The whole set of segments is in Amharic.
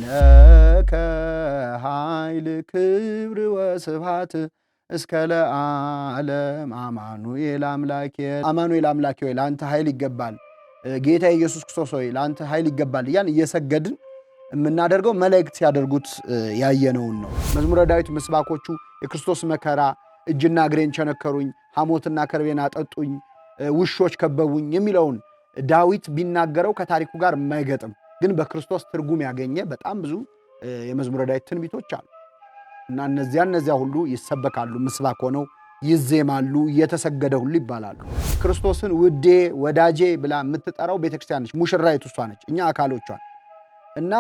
ለከ ኃይል ክብር ወስብሐት እስከ ለዓለም አማኑኤል አምላኬ አማኑኤል አምላኬ ሆይ ለአንተ ኃይል ይገባል፣ ጌታ ኢየሱስ ክርስቶስ ሆይ ለአንተ ኃይል ይገባል እያን እየሰገድን የምናደርገው መላእክት ሲያደርጉት ያየነውን ነው። መዝሙረ ዳዊት ምስባኮቹ የክርስቶስ መከራ እጅና እግሬን ቸነከሩኝ፣ ሐሞትና ከርቤን አጠጡኝ፣ ውሾች ከበቡኝ የሚለውን ዳዊት ቢናገረው ከታሪኩ ጋር የማይገጥም ግን በክርስቶስ ትርጉም ያገኘ በጣም ብዙ የመዝሙረ ዳዊት ትንቢቶች አሉ እና እነዚያ ሁሉ ይሰበካሉ፣ ምስባክ ሆነው ይዜማሉ፣ እየተሰገደ ሁሉ ይባላሉ። ክርስቶስን ውዴ ወዳጄ ብላ የምትጠራው ቤተክርስቲያን ነች። ሙሽራይቱ እሷ ነች፣ እኛ አካሎቿን እና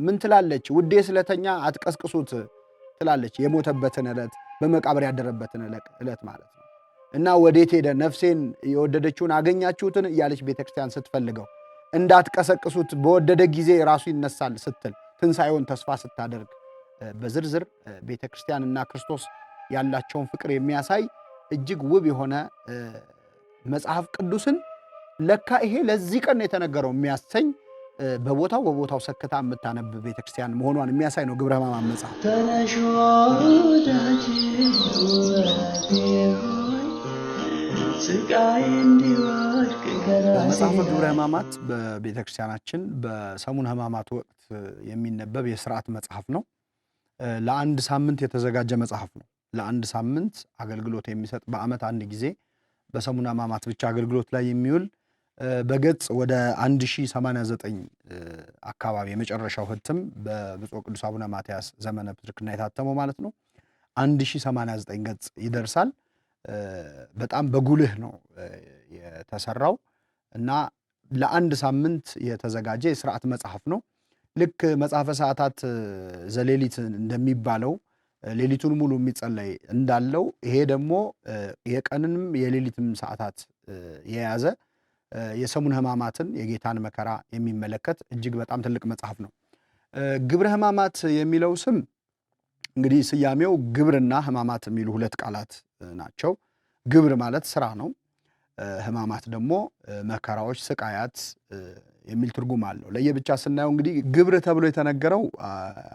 ምን ትላለች? ውዴ ስለተኛ አትቀስቅሱት ትላለች። የሞተበትን ዕለት በመቃብር ያደረበትን ዕለት ማለት ነው። እና ወዴት ሄደ ነፍሴን የወደደችውን አገኛችሁትን እያለች ቤተክርስቲያን ስትፈልገው እንዳትቀሰቅሱት በወደደ ጊዜ ራሱ ይነሳል ስትል ትንሣኤውን ተስፋ ስታደርግ በዝርዝር ቤተክርስቲያን እና ክርስቶስ ያላቸውን ፍቅር የሚያሳይ እጅግ ውብ የሆነ መጽሐፍ ቅዱስን ለካ ይሄ ለዚህ ቀን የተነገረው የሚያሰኝ በቦታው ሰክታ የምታነብ ቤተክርስቲያን መሆኗን የሚያሳይ ነው ግብረ ሕማማት መጽሐፍ። መጽሐፈ ግብረ ሕማማት በቤተክርስቲያናችን በሰሙነ ሕማማት ወቅት የሚነበብ የሥርዓት መጽሐፍ ነው። ለአንድ ሳምንት የተዘጋጀ መጽሐፍ ነው። ለአንድ ሳምንት አገልግሎት የሚሰጥ በዓመት አንድ ጊዜ በሰሙነ ሕማማት ብቻ አገልግሎት ላይ የሚውል በገጽ ወደ 1089 አካባቢ የመጨረሻው ህትም በብፁዕ ቅዱስ አቡነ ማትያስ ዘመነ ፕትርክና የታተመው ማለት ነው 1089 ገጽ ይደርሳል። በጣም በጉልህ ነው የተሰራው እና ለአንድ ሳምንት የተዘጋጀ የሥርዓት መጽሐፍ ነው። ልክ መጽሐፈ ሰዓታት ዘሌሊት እንደሚባለው ሌሊቱን ሙሉ የሚጸለይ እንዳለው ይሄ ደግሞ የቀንንም የሌሊትም ሰዓታት የያዘ የሰሙነ ሕማማትን የጌታን መከራ የሚመለከት እጅግ በጣም ትልቅ መጽሐፍ ነው። ግብረ ሕማማት የሚለው ስም እንግዲህ ስያሜው ግብርና ሕማማት የሚሉ ሁለት ቃላት ናቸው። ግብር ማለት ስራ ነው። ሕማማት ደግሞ መከራዎች፣ ስቃያት የሚል ትርጉም አለው። ለየብቻ ስናየው እንግዲህ ግብር ተብሎ የተነገረው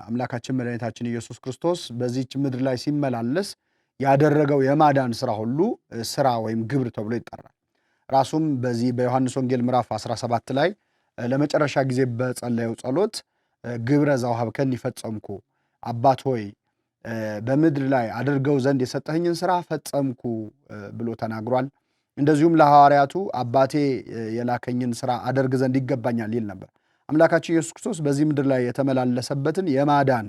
አምላካችን መድኃኒታችን ኢየሱስ ክርስቶስ በዚህች ምድር ላይ ሲመላለስ ያደረገው የማዳን ስራ ሁሉ ስራ ወይም ግብር ተብሎ ይጠራል። ራሱም በዚህ በዮሐንስ ወንጌል ምዕራፍ 17 ላይ ለመጨረሻ ጊዜ በጸለየው ጸሎት ግብረ ዘወሀብከኒ ፈጸምኩ፣ አባት ሆይ በምድር ላይ አድርገው ዘንድ የሰጠኸኝን ስራ ፈጸምኩ ብሎ ተናግሯል። እንደዚሁም ለሐዋርያቱ አባቴ የላከኝን ስራ አደርግ ዘንድ ይገባኛል ይል ነበር። አምላካችን ኢየሱስ ክርስቶስ በዚህ ምድር ላይ የተመላለሰበትን የማዳን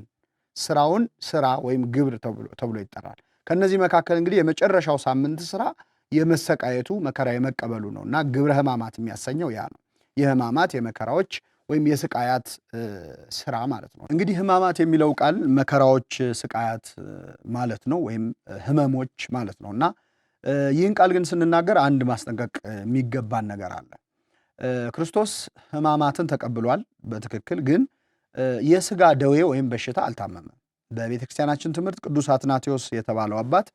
ስራውን ስራ ወይም ግብር ተብሎ ይጠራል። ከነዚህ መካከል እንግዲህ የመጨረሻው ሳምንት ስራ የመሰቃየቱ መከራ የመቀበሉ ነው እና ግብረ ሕማማት የሚያሰኘው ያ ነው። የሕማማት የመከራዎች ወይም የስቃያት ስራ ማለት ነው። እንግዲህ ሕማማት የሚለው ቃል መከራዎች፣ ስቃያት ማለት ነው ወይም ህመሞች ማለት ነው እና ይህን ቃል ግን ስንናገር አንድ ማስጠንቀቅ የሚገባን ነገር አለ። ክርስቶስ ሕማማትን ተቀብሏል በትክክል ግን የስጋ ደዌ ወይም በሽታ አልታመመም። በቤተክርስቲያናችን ትምህርት ቅዱስ አትናቴዎስ የተባለው አባት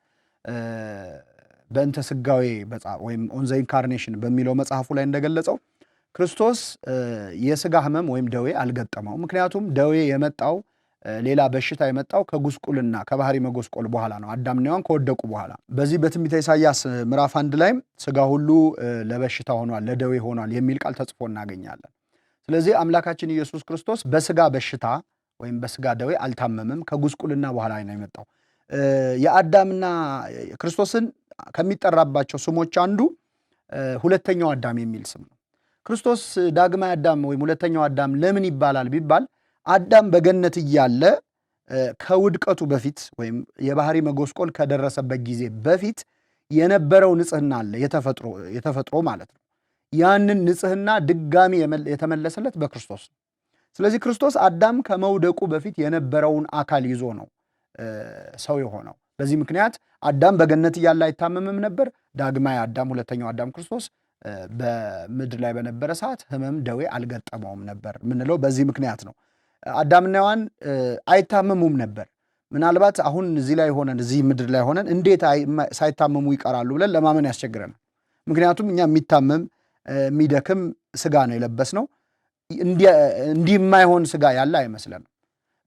በእንተ ስጋዌ ወይም ኦን ዘ ኢንካርኔሽን በሚለው መጽሐፉ ላይ እንደገለጸው ክርስቶስ የስጋ ህመም ወይም ደዌ አልገጠመው። ምክንያቱም ደዌ የመጣው ሌላ በሽታ የመጣው ከጉስቁልና ከባህሪ መጎስቆል በኋላ ነው፣ አዳምና ሔዋን ከወደቁ በኋላ። በዚህ በትንቢተ ኢሳይያስ ምዕራፍ 1 ላይም ስጋ ሁሉ ለበሽታ ሆኗል፣ ለደዌ ሆኗል የሚል ቃል ተጽፎ እናገኛለን። ስለዚህ አምላካችን ኢየሱስ ክርስቶስ በስጋ በሽታ ወይም በስጋ ደዌ አልታመምም፣ ከጉስቁልና በኋላ ነው የመጣው። የአዳምና ክርስቶስን ከሚጠራባቸው ስሞች አንዱ ሁለተኛው አዳም የሚል ስም ነው። ክርስቶስ ዳግማዊ አዳም ወይም ሁለተኛው አዳም ለምን ይባላል ቢባል አዳም በገነት እያለ ከውድቀቱ በፊት ወይም የባህሪ መጎስቆል ከደረሰበት ጊዜ በፊት የነበረው ንጽህና አለ፣ የተፈጥሮ ማለት ነው። ያንን ንጽህና ድጋሚ የተመለሰለት በክርስቶስ ነው። ስለዚህ ክርስቶስ አዳም ከመውደቁ በፊት የነበረውን አካል ይዞ ነው ሰው የሆነው። በዚህ ምክንያት አዳም በገነት እያለ አይታመምም ነበር። ዳግማዊ አዳም ሁለተኛው አዳም ክርስቶስ በምድር ላይ በነበረ ሰዓት ህመም ደዌ አልገጠመውም ነበር ምንለው በዚህ ምክንያት ነው። አዳምና ሔዋን አይታመሙም ነበር። ምናልባት አሁን እዚህ ምድር ላይ ሆነን እንዴት ሳይታመሙ ይቀራሉ ብለን ለማመን ያስቸግረናል። ምክንያቱም እኛ የሚታመም የሚደክም ስጋ ነው የለበስነው። እንዲህ የማይሆን ስጋ ያለ አይመስለንም።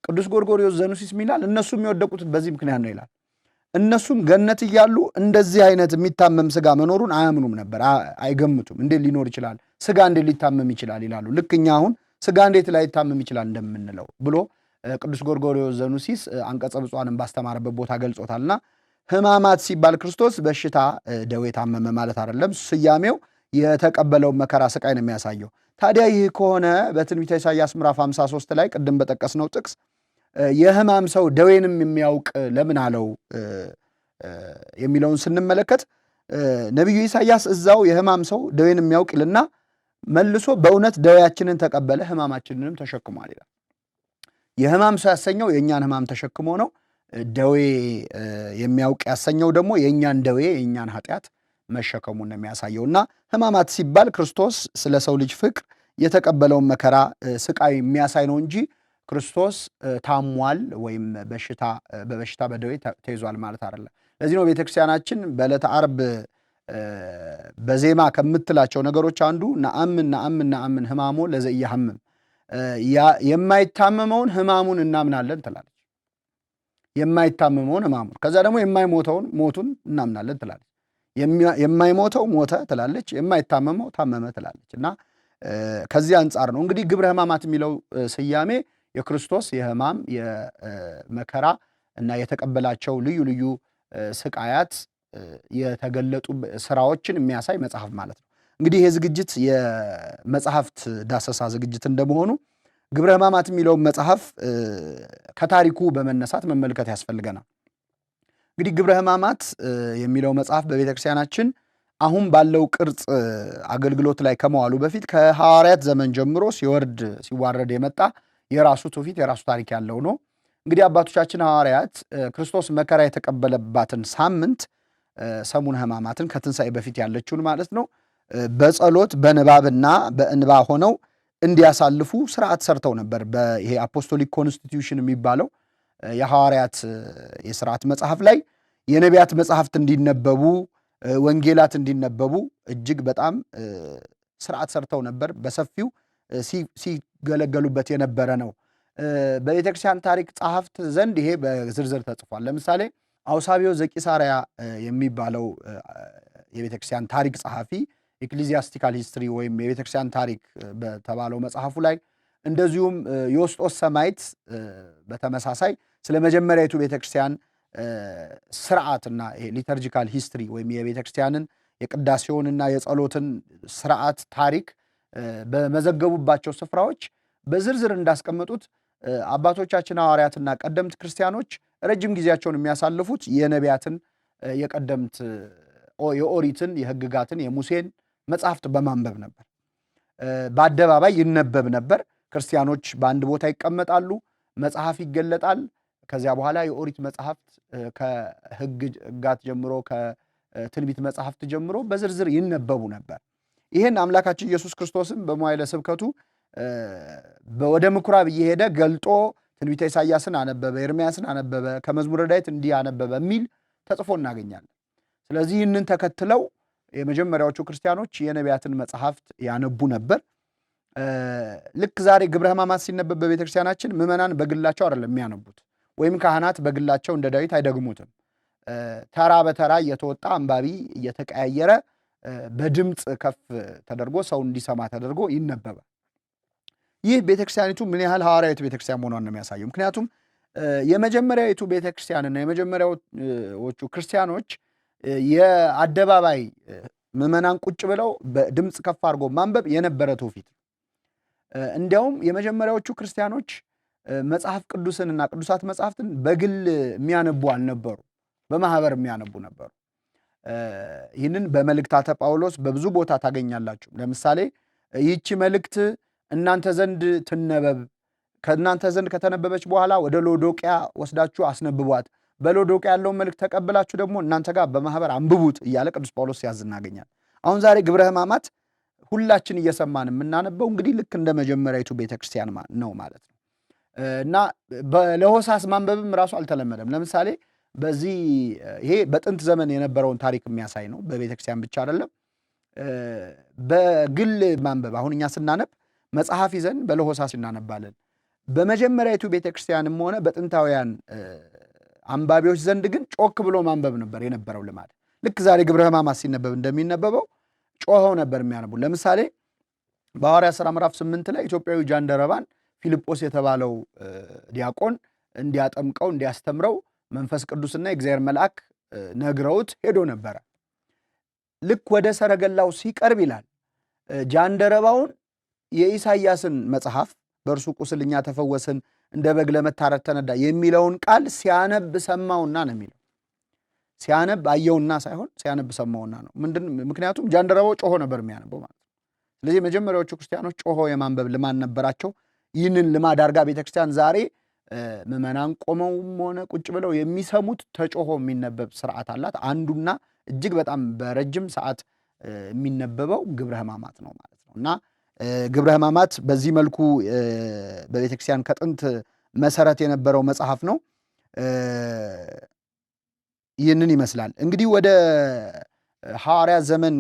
ቅዱስ ጎርጎርዮስ ዘኑሲስ ይላል እነሱም የወደቁት በዚህ ምክንያት ነው ይላል። እነሱም ገነት እያሉ እንደዚህ አይነት የሚታመም ስጋ መኖሩን አያምኑም ነበር፣ አይገምቱም። እንዴት ሊኖር ይችላል? ስጋ እንዴት ሊታመም ይችላል ይላሉ። ልክ እኛ አሁን ስጋ እንዴት ላይታመም ይችላል እንደምንለው ብሎ ቅዱስ ጎርጎርዮስ ዘኑሲስ አንቀጸ ብፁዓንን ባስተማረበት ቦታ ገልጾታልና ሕማማት ሲባል ክርስቶስ በሽታ ደዌ ታመመ ማለት አይደለም። ስያሜው የተቀበለውን መከራ ስቃይ ነው የሚያሳየው። ታዲያ ይህ ከሆነ በትንቢተ ኢሳይያስ ምዕራፍ 53 ላይ ቅድም በጠቀስነው ጥቅስ የሕማም ሰው ደዌንም የሚያውቅ ለምን አለው የሚለውን ስንመለከት ነቢዩ ኢሳይያስ እዛው የሕማም ሰው ደዌን የሚያውቅ ይልና መልሶ በእውነት ደዌያችንን ተቀበለ ሕማማችንንም ተሸክሟል ይላል። የሕማም ሰው ያሰኘው የእኛን ሕማም ተሸክሞ ነው። ደዌ የሚያውቅ ያሰኘው ደግሞ የእኛን ደዌ የእኛን ኃጢአት መሸከሙን ነው የሚያሳየው። እና ሕማማት ሲባል ክርስቶስ ስለ ሰው ልጅ ፍቅር የተቀበለውን መከራ ስቃይ የሚያሳይ ነው እንጂ ክርስቶስ ታሟል ወይም በበሽታ በደዌ ተይዟል ማለት አይደለም። ለዚህ ነው ቤተክርስቲያናችን በዕለተ ዓርብ በዜማ ከምትላቸው ነገሮች አንዱ ነአምን ነአምን ነአምን ሕማሞ ለዘኢያሐምም፣ የማይታመመውን ሕማሙን እናምናለን ትላለች። የማይታመመውን ሕማሙን፣ ከዛ ደግሞ የማይሞተውን ሞቱን እናምናለን ትላለች። የማይሞተው ሞተ ትላለች፣ የማይታመመው ታመመ ትላለች። እና ከዚህ አንጻር ነው እንግዲህ ግብረ ሕማማት የሚለው ስያሜ የክርስቶስ የሕማም የመከራ እና የተቀበላቸው ልዩ ልዩ ስቃያት የተገለጡ ስራዎችን የሚያሳይ መጽሐፍ ማለት ነው። እንግዲህ ይህ ዝግጅት የመጽሐፍት ዳሰሳ ዝግጅት እንደመሆኑ ግብረ ሕማማት የሚለውን መጽሐፍ ከታሪኩ በመነሳት መመልከት ያስፈልገናል። እንግዲህ ግብረ ሕማማት የሚለው መጽሐፍ በቤተክርስቲያናችን አሁን ባለው ቅርጽ አገልግሎት ላይ ከመዋሉ በፊት ከሐዋርያት ዘመን ጀምሮ ሲዋረድ የመጣ የራሱ ትውፊት የራሱ ታሪክ ያለው ነው። እንግዲህ አባቶቻችን ሐዋርያት ክርስቶስ መከራ የተቀበለባትን ሳምንት ሰሙነ ሕማማትን ከትንሣኤ በፊት ያለችውን ማለት ነው በጸሎት በንባብና በእንባ ሆነው እንዲያሳልፉ ስርዓት ሰርተው ነበር። ይሄ አፖስቶሊክ ኮንስቲትዩሽን የሚባለው የሐዋርያት የስርዓት መጽሐፍ ላይ የነቢያት መጽሐፍት እንዲነበቡ፣ ወንጌላት እንዲነበቡ እጅግ በጣም ስርዓት ሰርተው ነበር። በሰፊው ሲገለገሉበት የነበረ ነው። በቤተክርስቲያን ታሪክ ጸሐፍት ዘንድ ይሄ በዝርዝር ተጽፏል። ለምሳሌ አውሳቢዮስ ዘቂሳርያ የሚባለው የቤተክርስቲያን ታሪክ ጸሐፊ ኤክሊዚያስቲካል ሂስትሪ ወይም የቤተክርስቲያን ታሪክ በተባለው መጽሐፉ ላይ፣ እንደዚሁም ዮስጦስ ሰማዕት በተመሳሳይ ስለ መጀመሪያዊቱ ቤተክርስቲያን ስርዓትና ሊተርጂካል ሂስትሪ ወይም የቤተክርስቲያንን የቅዳሴውንና የጸሎትን ስርዓት ታሪክ በመዘገቡባቸው ስፍራዎች በዝርዝር እንዳስቀመጡት አባቶቻችን ሐዋርያትና ቀደምት ክርስቲያኖች ረጅም ጊዜያቸውን የሚያሳልፉት የነቢያትን የቀደምት የኦሪትን የሕግጋትን የሙሴን መጽሐፍት በማንበብ ነበር። በአደባባይ ይነበብ ነበር። ክርስቲያኖች በአንድ ቦታ ይቀመጣሉ፣ መጽሐፍ ይገለጣል። ከዚያ በኋላ የኦሪት መጽሐፍት ከሕግጋት ጀምሮ ከትንቢት መጽሐፍት ጀምሮ በዝርዝር ይነበቡ ነበር። ይህን አምላካችን ኢየሱስ ክርስቶስም በመዋዕለ ስብከቱ ወደ ምኩራብ እየሄደ ገልጦ ትንቢተ ኢሳይያስን አነበበ፣ ኤርምያስን አነበበ፣ ከመዝሙረ ዳዊት እንዲህ አነበበ የሚል ተጽፎ እናገኛለን። ስለዚህ ይህንን ተከትለው የመጀመሪያዎቹ ክርስቲያኖች የነቢያትን መጽሐፍት ያነቡ ነበር። ልክ ዛሬ ግብረ ሕማማት ሲነበብ በቤተክርስቲያናችን ምዕመናን በግላቸው አይደለም የሚያነቡት፣ ወይም ካህናት በግላቸው እንደ ዳዊት አይደግሙትም። ተራ በተራ እየተወጣ አንባቢ እየተቀያየረ በድምፅ ከፍ ተደርጎ ሰው እንዲሰማ ተደርጎ ይነበባል። ይህ ቤተክርስቲያኒቱ ምን ያህል ሐዋርያዊት ቤተክርስቲያን መሆኗን ነው የሚያሳየው። ምክንያቱም የመጀመሪያዊቱ ቤተክርስቲያንና የመጀመሪያዎቹ ክርስቲያኖች የአደባባይ ምዕመናን ቁጭ ብለው በድምፅ ከፍ አድርጎ ማንበብ የነበረ ትውፊት። እንዲያውም የመጀመሪያዎቹ ክርስቲያኖች መጽሐፍ ቅዱስንና ቅዱሳት መጽሐፍትን በግል የሚያነቡ አልነበሩ፣ በማህበር የሚያነቡ ነበሩ። ይህንን በመልእክታተ ጳውሎስ በብዙ ቦታ ታገኛላችሁ። ለምሳሌ ይህቺ መልእክት እናንተ ዘንድ ትነበብ፣ ከእናንተ ዘንድ ከተነበበች በኋላ ወደ ሎዶቅያ ወስዳችሁ አስነብቧት፣ በሎዶቅያ ያለውን መልእክት ተቀብላችሁ ደግሞ እናንተ ጋር በማህበር አንብቡት እያለ ቅዱስ ጳውሎስ ሲያዝ እናገኛለን። አሁን ዛሬ ግብረ ሕማማት ሁላችን እየሰማን የምናነበው እንግዲህ ልክ እንደ መጀመሪያዊቱ ቤተክርስቲያን ነው ማለት ነው። እና ለሆሳስ ማንበብም ራሱ አልተለመደም። ለምሳሌ ይሄ በጥንት ዘመን የነበረውን ታሪክ የሚያሳይ ነው። በቤተክርስቲያን ብቻ አይደለም፣ በግል ማንበብ። አሁን እኛ ስናነብ መጽሐፍ ይዘን በለሆሳስ እናነባለን። በመጀመሪያዊቱ ቤተክርስቲያንም ሆነ በጥንታውያን አንባቢዎች ዘንድ ግን ጮክ ብሎ ማንበብ ነበር የነበረው ልማድ። ልክ ዛሬ ግብረ ሕማማት ሲነበብ እንደሚነበበው ጮኸው ነበር የሚያነቡ። ለምሳሌ በሐዋርያት ሥራ ምዕራፍ 8 ላይ ኢትዮጵያዊ ጃንደረባን ፊልጶስ የተባለው ዲያቆን እንዲያጠምቀው እንዲያስተምረው መንፈስ ቅዱስና የእግዚአብሔር መልአክ ነግረውት ሄዶ ነበረ። ልክ ወደ ሰረገላው ሲቀርብ ይላል ጃንደረባውን የኢሳይያስን መጽሐፍ በእርሱ ቁስል እኛ ተፈወስን እንደ በግ ለመታረድ ተነዳ የሚለውን ቃል ሲያነብ ሰማውና ነው የሚለው። ሲያነብ አየውና ሳይሆን ሲያነብ ሰማውና ነው። ምክንያቱም ጃንደረባው ጮሆ ነበር የሚያነበው ማለት ነው። ስለዚህ መጀመሪያዎቹ ክርስቲያኖች ጮሆ የማንበብ ልማድ ነበራቸው። ይህንን ልማድ አድርጋ ቤተክርስቲያን ዛሬ ምዕመናን ቆመውም ሆነ ቁጭ ብለው የሚሰሙት ተጮሆ የሚነበብ ስርዓት አላት። አንዱና እጅግ በጣም በረጅም ሰዓት የሚነበበው ግብረ ሕማማት ነው ማለት ነው። እና ግብረ ሕማማት በዚህ መልኩ በቤተክርስቲያን ከጥንት መሰረት የነበረው መጽሐፍ ነው። ይህንን ይመስላል። እንግዲህ ወደ ሐዋርያት ዘመን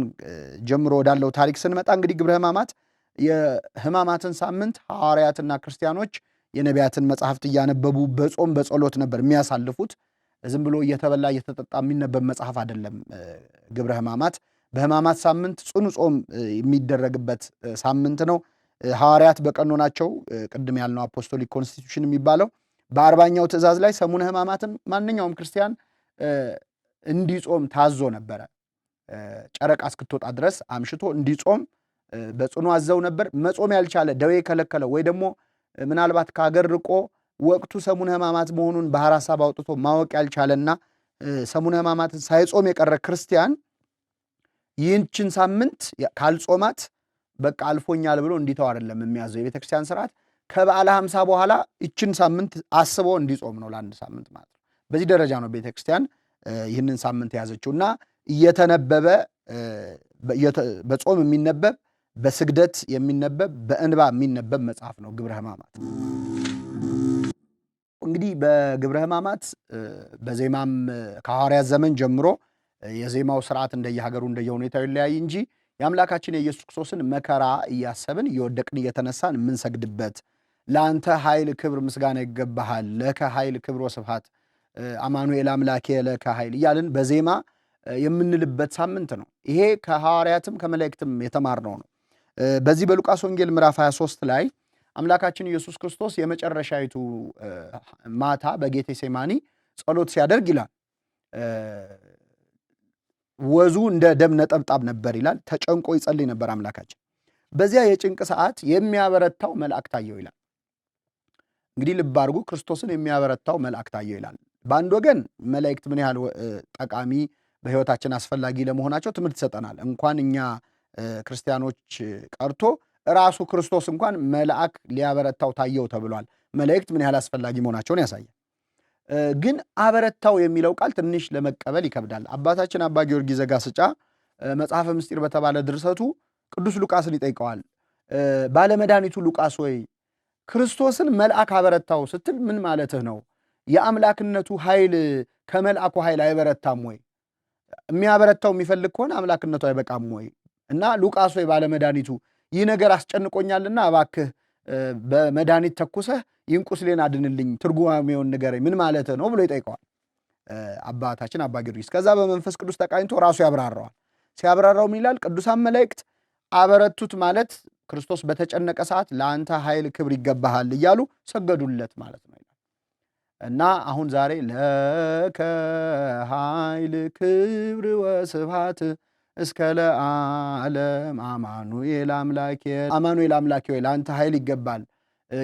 ጀምሮ ወዳለው ታሪክ ስንመጣ እንግዲህ ግብረ ሕማማት የሕማማትን ሳምንት ሐዋርያትና ክርስቲያኖች የነቢያትን መጽሐፍት እያነበቡ በጾም በጸሎት ነበር የሚያሳልፉት። ዝም ብሎ እየተበላ እየተጠጣ የሚነበብ መጽሐፍ አይደለም ግብረ ሕማማት። በሕማማት ሳምንት ጽኑ ጾም የሚደረግበት ሳምንት ነው። ሐዋርያት በቀኖናቸው ቅድም ያልነው አፖስቶሊክ ኮንስቲቱሽን የሚባለው በ40ኛው ትእዛዝ ላይ ሰሙነ ሕማማትን ማንኛውም ክርስቲያን እንዲጾም ታዞ ነበረ። ጨረቃ እስክትወጣ ድረስ አምሽቶ እንዲጾም በጽኑ አዘው ነበር። መጾም ያልቻለ ደዌ የከለከለው ወይ ደግሞ ምናልባት ከሀገር ርቆ ወቅቱ ሰሙነ ሕማማት መሆኑን ባህር ሐሳብ አውጥቶ ማወቅ ያልቻለና ሰሙነ ሕማማትን ሳይጾም የቀረ ክርስቲያን ይህችን ሳምንት ካልጾማት በቃ አልፎኛል ብሎ እንዲተው አይደለም የሚያዘው የቤተክርስቲያን ስርዓት። ከበዓለ ሀምሳ በኋላ ይችን ሳምንት አስቦ እንዲጾም ነው ለአንድ ሳምንት ማለት ነው። በዚህ ደረጃ ነው ቤተክርስቲያን ይህንን ሳምንት የያዘችው እና እየተነበበ በጾም የሚነበብ በስግደት የሚነበብ በእንባ የሚነበብ መጽሐፍ ነው ግብረ ሕማማት። እንግዲህ በግብረ ሕማማት በዜማም ከሐዋርያት ዘመን ጀምሮ የዜማው ስርዓት እንደየሀገሩ እንደየሁኔታው ይለያይ እንጂ የአምላካችን የኢየሱስ ክርስቶስን መከራ እያሰብን እየወደቅን እየተነሳን የምንሰግድበት ለአንተ ኃይል ክብር ምስጋና ይገባሃል፣ ለከ ኃይል ክብር ወስብሐት አማኑኤል አምላኬ ለከ ኃይል እያልን በዜማ የምንልበት ሳምንት ነው። ይሄ ከሐዋርያትም ከመላእክትም የተማርነው ነው። በዚህ በሉቃስ ወንጌል ምዕራፍ 23 ላይ አምላካችን ኢየሱስ ክርስቶስ የመጨረሻይቱ ማታ በጌቴሴማኒ ጸሎት ሲያደርግ ይላል ወዙ እንደ ደም ነጠብጣብ ነበር ይላል። ተጨንቆ ይጸልይ ነበር አምላካችን። በዚያ የጭንቅ ሰዓት የሚያበረታው መልአክ ታየው ይላል። እንግዲህ ልብ አድርጉ፣ ክርስቶስን የሚያበረታው መልአክ ታየው ይላል። በአንድ ወገን መላእክት ምን ያህል ጠቃሚ በሕይወታችን አስፈላጊ ለመሆናቸው ትምህርት ይሰጠናል። እንኳን እኛ ክርስቲያኖች ቀርቶ ራሱ ክርስቶስ እንኳን መልአክ ሊያበረታው ታየው ተብሏል። መላእክት ምን ያህል አስፈላጊ መሆናቸውን ያሳያል። ግን አበረታው የሚለው ቃል ትንሽ ለመቀበል ይከብዳል። አባታችን አባ ጊዮርጊስ ዘጋስጫ መጽሐፈ ምስጢር በተባለ ድርሰቱ ቅዱስ ሉቃስን ይጠይቀዋል። ባለመድኃኒቱ ሉቃስ ወይ ክርስቶስን መልአክ አበረታው ስትል ምን ማለትህ ነው? የአምላክነቱ ኃይል ከመልአኩ ኃይል አይበረታም ወይ? የሚያበረታው የሚፈልግ ከሆነ አምላክነቱ አይበቃም ወይ? እና ሉቃስ ወይ ባለመድኃኒቱ ይህ ነገር አስጨንቆኛልና እባክህ በመድኃኒት ተኩሰህ ይህን ቁስሌን አድንልኝ፣ ትርጓሜውን ንገረኝ፣ ምን ማለት ነው ብሎ ይጠይቀዋል አባታችን አባ ጊዮርጊስ። ከዛ በመንፈስ ቅዱስ ተቃኝቶ ራሱ ያብራራዋል። ሲያብራራው ምን ይላል? ቅዱሳን መላእክት አበረቱት ማለት ክርስቶስ በተጨነቀ ሰዓት ለአንተ ኃይል ክብር ይገባሃል እያሉ ሰገዱለት ማለት ነው። እና አሁን ዛሬ ለከ ኃይል ክብር ወስብሐት እስከ ለዓለም አማኑኤል አምላኬ አማኑኤል አምላኬ ሆይ ለአንተ ኃይል ይገባል፣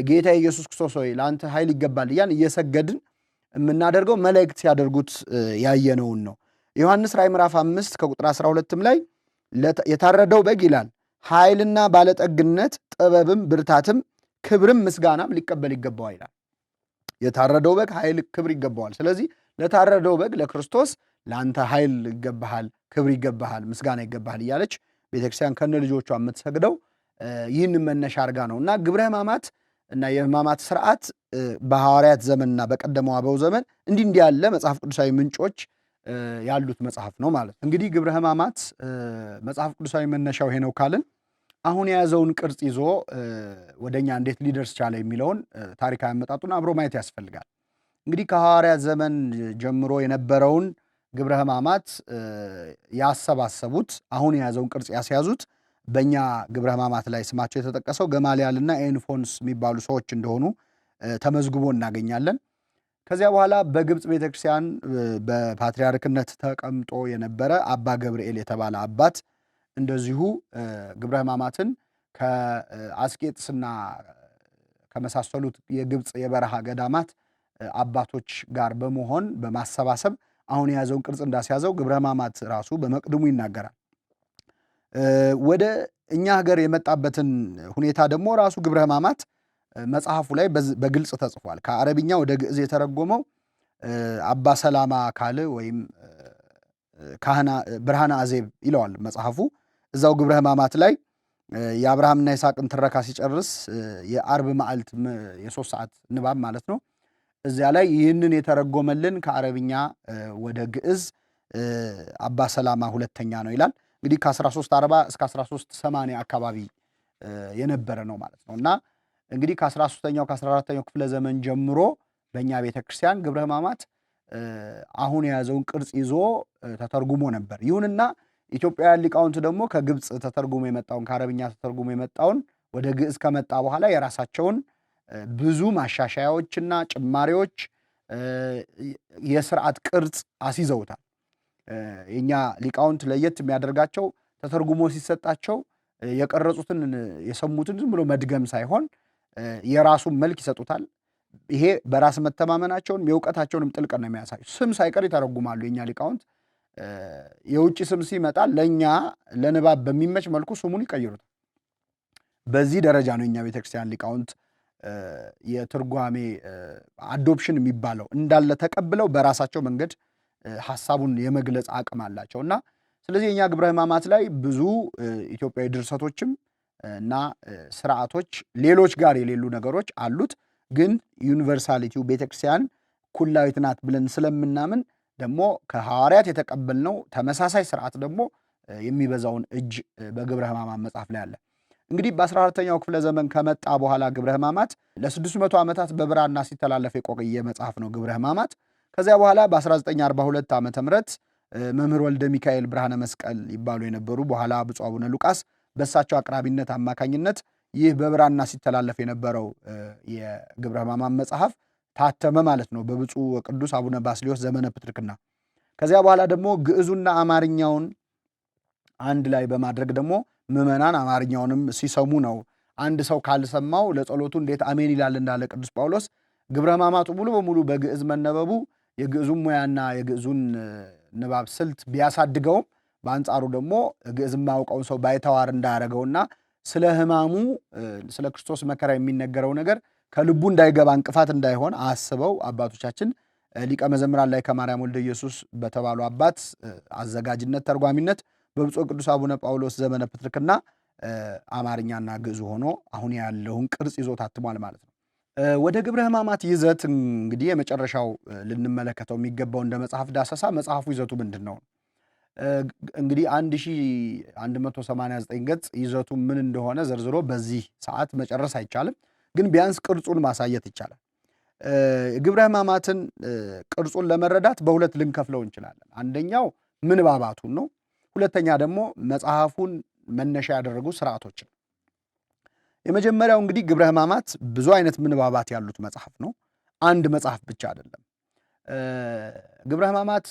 ጌታ ኢየሱስ ክርስቶስ ሆይ ለአንተ ኃይል ይገባል እያን እየሰገድን የምናደርገው መላእክት ሲያደርጉት ያየነውን ነው። ዮሐንስ ራእይ ምዕራፍ 5 ከቁጥር 12ም ላይ የታረደው በግ ይላል ኃይልና ባለጠግነት ጥበብም ብርታትም ክብርም ምስጋናም ሊቀበል ይገባዋል ይላል። የታረደው በግ ኃይል ክብር ይገባዋል። ስለዚህ ለታረደው በግ ለክርስቶስ ለአንተ ኃይል ይገባሃል፣ ክብር ይገባሃል፣ ምስጋና ይገባሃል እያለች ቤተክርስቲያን ከነ ልጆቿ የምትሰግደው ይህንን መነሻ አድርጋ ነው። እና ግብረ ሕማማት እና የሕማማት ስርዓት በሐዋርያት ዘመንና በቀደመው አበው ዘመን እንዲህ ያለ መጽሐፍ ቅዱሳዊ ምንጮች ያሉት መጽሐፍ ነው ማለት ነው። እንግዲህ ግብረ ሕማማት መጽሐፍ ቅዱሳዊ መነሻው ይሄ ነው ካልን አሁን የያዘውን ቅርጽ ይዞ ወደኛ እንዴት ሊደርስ ቻለ የሚለውን ታሪካዊ አመጣጡን አብሮ ማየት ያስፈልጋል። እንግዲህ ከሐዋርያት ዘመን ጀምሮ የነበረውን ግብረ ሕማማት ያሰባሰቡት አሁን የያዘውን ቅርጽ ያስያዙት በእኛ ግብረ ሕማማት ላይ ስማቸው የተጠቀሰው ገማልያልና ኤንፎንስ የሚባሉ ሰዎች እንደሆኑ ተመዝግቦ እናገኛለን። ከዚያ በኋላ በግብፅ ቤተክርስቲያን በፓትርያርክነት ተቀምጦ የነበረ አባ ገብርኤል የተባለ አባት እንደዚሁ ግብረ ሕማማትን ከአስቄጥስና ከመሳሰሉት የግብፅ የበረሃ ገዳማት አባቶች ጋር በመሆን በማሰባሰብ አሁን የያዘውን ቅርጽ እንዳስያዘው ግብረ ሕማማት ራሱ በመቅድሙ ይናገራል። ወደ እኛ ሀገር የመጣበትን ሁኔታ ደግሞ ራሱ ግብረ ሕማማት መጽሐፉ ላይ በግልጽ ተጽፏል። ከአረብኛ ወደ ግዕዝ የተረጎመው አባ ሰላማ ካል ወይም ብርሃነ አዜብ ይለዋል መጽሐፉ። እዛው ግብረ ሕማማት ላይ የአብርሃምና ይስሐቅን ትረካ ሲጨርስ የአርብ መዓልት የ3 ሰዓት ንባብ ማለት ነው። እዚያ ላይ ይህንን የተረጎመልን ከአረብኛ ወደ ግዕዝ አባ ሰላማ ሁለተኛ ነው ይላል። እንግዲህ ከ1340 እስከ 1380 አካባቢ የነበረ ነው ማለት ነው። እና እንግዲህ ከ13ኛው ከ14ኛው ክፍለ ዘመን ጀምሮ በእኛ ቤተክርስቲያን ግብረ ሕማማት አሁን የያዘውን ቅርጽ ይዞ ተተርጉሞ ነበር። ይሁንና ኢትዮጵያውያን ሊቃውንት ደግሞ ከግብፅ ተተርጉሞ የመጣውን ከአረብኛ ተተርጉሞ የመጣውን ወደ ግዕዝ ከመጣ በኋላ የራሳቸውን ብዙ ማሻሻያዎችና ጭማሪዎች የስርዓት ቅርጽ አስይዘውታል። የኛ ሊቃውንት ለየት የሚያደርጋቸው ተተርጉሞ ሲሰጣቸው የቀረጹትን የሰሙትን ዝም ብሎ መድገም ሳይሆን የራሱን መልክ ይሰጡታል። ይሄ በራስ መተማመናቸውን የእውቀታቸውንም ጥልቅ ነው የሚያሳዩ። ስም ሳይቀር ይተረጉማሉ የኛ ሊቃውንት። የውጭ ስም ሲመጣ ለኛ ለንባብ በሚመች መልኩ ስሙን ይቀይሩታል። በዚህ ደረጃ ነው የኛ ቤተክርስቲያን ሊቃውንት የትርጓሜ አዶፕሽን የሚባለው እንዳለ ተቀብለው በራሳቸው መንገድ ሐሳቡን የመግለጽ አቅም አላቸው። እና ስለዚህ የኛ ግብረ ሕማማት ላይ ብዙ ኢትዮጵያዊ ድርሰቶችም እና ስርዓቶች ሌሎች ጋር የሌሉ ነገሮች አሉት። ግን ዩኒቨርሳሊቲው ቤተክርስቲያን ኩላዊት ናት ብለን ስለምናምን ደግሞ ከሐዋርያት የተቀበልነው ተመሳሳይ ስርዓት ደግሞ የሚበዛውን እጅ በግብረ ሕማማት መጽሐፍ ላይ አለ። እንግዲህ በ14ኛው ክፍለ ዘመን ከመጣ በኋላ ግብረ ሕማማት ለ600 ዓመታት በብራና ሲተላለፍ የቆየ መጽሐፍ ነው ግብረ ሕማማት። ከዚያ በኋላ በ1942 ዓመተ ምህረት መምህር ወልደ ሚካኤል ብርሃነ መስቀል ይባሉ የነበሩ በኋላ ብፁዕ አቡነ ሉቃስ በእሳቸው አቅራቢነት አማካኝነት ይህ በብራና ሲተላለፍ የነበረው የግብረ ሕማማት መጽሐፍ ታተመ ማለት ነው በብፁዕ ቅዱስ አቡነ ባስልዮስ ዘመነ ፕትርክና። ከዚያ በኋላ ደግሞ ግዕዙና አማርኛውን አንድ ላይ በማድረግ ደግሞ ምዕመናን አማርኛውንም ሲሰሙ ነው። አንድ ሰው ካልሰማው ለጸሎቱ እንዴት አሜን ይላል እንዳለ ቅዱስ ጳውሎስ ግብረ ሕማማቱ ሙሉ በሙሉ በግዕዝ መነበቡ የግዕዙን ሙያና የግዕዙን ንባብ ስልት ቢያሳድገውም በአንጻሩ ደግሞ ግዕዝ የማያውቀውን ሰው ባይተዋር እንዳያደረገውና ስለ ሕማሙ ስለ ክርስቶስ መከራ የሚነገረው ነገር ከልቡ እንዳይገባ እንቅፋት እንዳይሆን አስበው አባቶቻችን ሊቀ መዘምራን ላይ ከማርያም ወልደ ኢየሱስ በተባሉ አባት አዘጋጅነት ተርጓሚነት በብፁዕ ቅዱስ አቡነ ጳውሎስ ዘመነ ፕትርክና አማርኛና ግዕዝ ሆኖ አሁን ያለውን ቅርጽ ይዞ ታትሟል ማለት ነው። ወደ ግብረ ሕማማት ይዘት እንግዲህ የመጨረሻው ልንመለከተው የሚገባው እንደ መጽሐፍ ዳሰሳ መጽሐፉ ይዘቱ ምንድን ነው? እንግዲህ 1189 ገጽ ይዘቱ ምን እንደሆነ ዘርዝሮ በዚህ ሰዓት መጨረስ አይቻልም። ግን ቢያንስ ቅርጹን ማሳየት ይቻላል። ግብረ ሕማማትን ቅርጹን ለመረዳት በሁለት ልንከፍለው እንችላለን። አንደኛው ምንባባቱን ነው። ሁለተኛ ደግሞ መጽሐፉን መነሻ ያደረጉ ስርዓቶችን። የመጀመሪያው እንግዲህ ግብረ ሕማማት ብዙ አይነት ምንባባት ያሉት መጽሐፍ ነው። አንድ መጽሐፍ ብቻ አይደለም። ግብረ ሕማማት